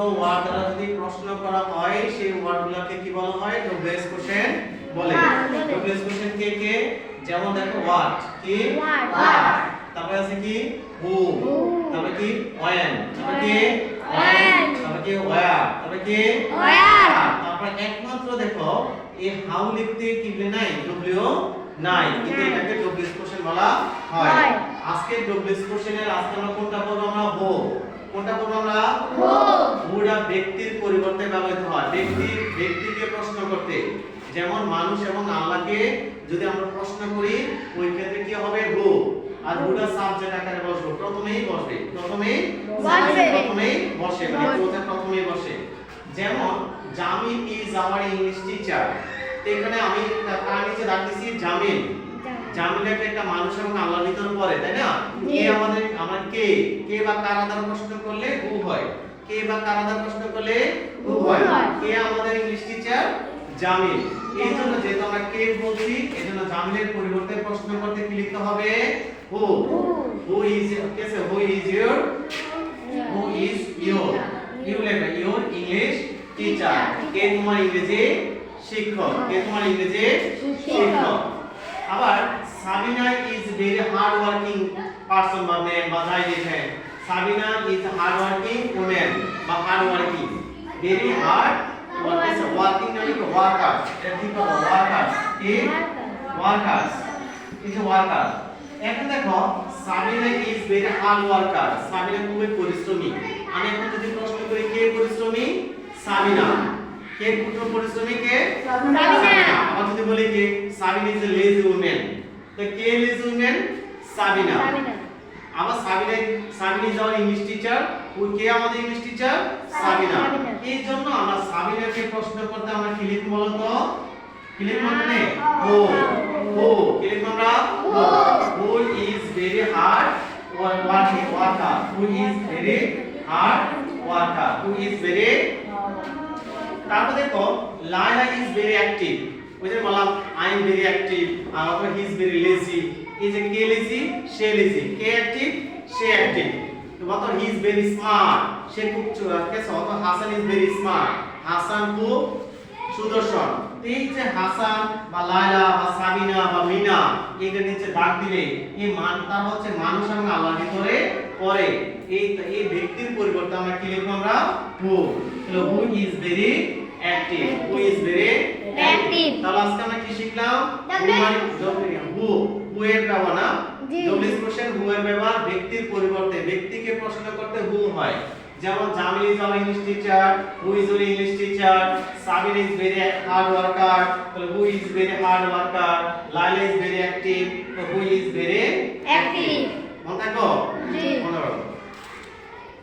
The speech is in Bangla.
ওয়ার্ড দ্বারা যদি প্রশ্ন করা হয় সেই ওয়ার্ডগুলোকে কি বলা হয় ডব্লিউএস কোশ্চেন বলে ডব্লিউএস কোশ্চেন কে যেমন দেখো হোয়াট কি হোয়াট তারপরে আছে কি হু তারপরে কি when তারপরে কি when তারপরে কি where তারপরে কি where তারপর একমাত্র দেখো এই হাউ লিখতে কি নাই ডব্লিউ নাই কিন্তু এটাকে ডব্লিউএস কোশ্চেন বলা হয় আজকে ডব্লিউএস কোশ্চেনের আজকে আমরা কোনটা পড়ব আমরা হো কোনটা পড়ব আমরা হো হুটা ব্যক্তির পরিবর্তে ব্যবহৃত হয় ব্যক্তিকে প্রশ্ন করতে যেমন মানুষ এবং আল্লাহকে যদি আমরা প্রশ্ন করি ওই ক্ষেত্রে কি হবে হো আর হুটা সাবজেক্ট আকারে বসবে প্রথমেই বসে মানে ক্লোজের প্রথমেই বসে যেমন Jamil is our English teacher এখানে আমি তার নিচে রাখতেছি জামিল জামিলকে একটা মানুষ এবং আল্লাহর ভিতর পড়ে তাই না কে আমরা কে বা কার দ্বারা প্রশ্ন করলে হু হয় কে বা কার দ্বারা প্রশ্ন করলে হু হয় কে আমাদের ইংলিশ টিচার জামিল এইজন্য যেহেতু আমরা কে বলছি এজন্য জামিলের পরিবর্তে প্রশ্ন করতে কি লিখতে হবে হু ইজ ইউর ইউ লেখা ইউর ইংলিশ টিচার কে তোমার ইংরেজি শিক্ষক কে তোমার ইংরেজি শিক্ষক আবার Sabina is very hard working person বা ম্যান বা যাই লেখে Sabina is hard working woman বা hard working very hard working মানে কি ওয়ার্কার এটা ঠিক হবে ওয়ার্কার কি ওয়ার্কার ইজ ওয়ার্কার এখন দেখো Sabina is very hard worker Sabina খুবই পরিশ্রমী আমি এখন যদি প্রশ্ন করি কে পরিশ্রমী সাবিনা কে পুত্র পরিশ্রমী কে সাবিনা আবার যদি বলি কে Sabina is a lazy woman তো কে লেজি ওম্যান সাবিনা আবার Sabina is our English teacher ওই কে আমাদের ইংলিশ টিচার সাবিনা এই জন্য আমরা সাবিনাকে প্রশ্ন করতে আমরা কি লিখব বলতো কি লিখব মানে হো কি লিখব আমরা হু is very hard worker who is very hard worker who is very তারপর দেখো লায়লা ইজ ভেরি অ্যাক্টিভ ওই যে বললাম আই এম ভেরি অ্যাক্টিভ আর অথবা হি ইজ ভেরি লেজি এই যে কে লেজি সে লেজি কে অ্যাক্টিভ সে অ্যাক্টিভ তো বলতো হি ইজ ভেরি স্মার্ট সে খুব কেসে অথবা Hasan is very smart Hasan খুব সুদর্শন এই যে হাসান বা লায়লা বা সাবিনা বা মিনা এদের নিচে দাগ দিলে এই মান তার হচ্ছে মানুষ এবং আল্লাহর ভিতরে পড়ে এই ব্যক্তির পরিবর্তে আমরা কি লিখব আমরা who who is very active who is very active তাহলে আজকে আমরা কি শিখলাম হু এর ব্যবহার না ডব্লিউএস কোশ্চেন হু এর ব্যবহার ব্যক্তির পরিবর্তে ব্যক্তিকে প্রশ্ন করতে হু হয় যেমন Jamil is our English teacher who is your English teacher Sabina is very hard worker তাহলে who is very hard worker Laila is very active তো হু ইজ ভেরি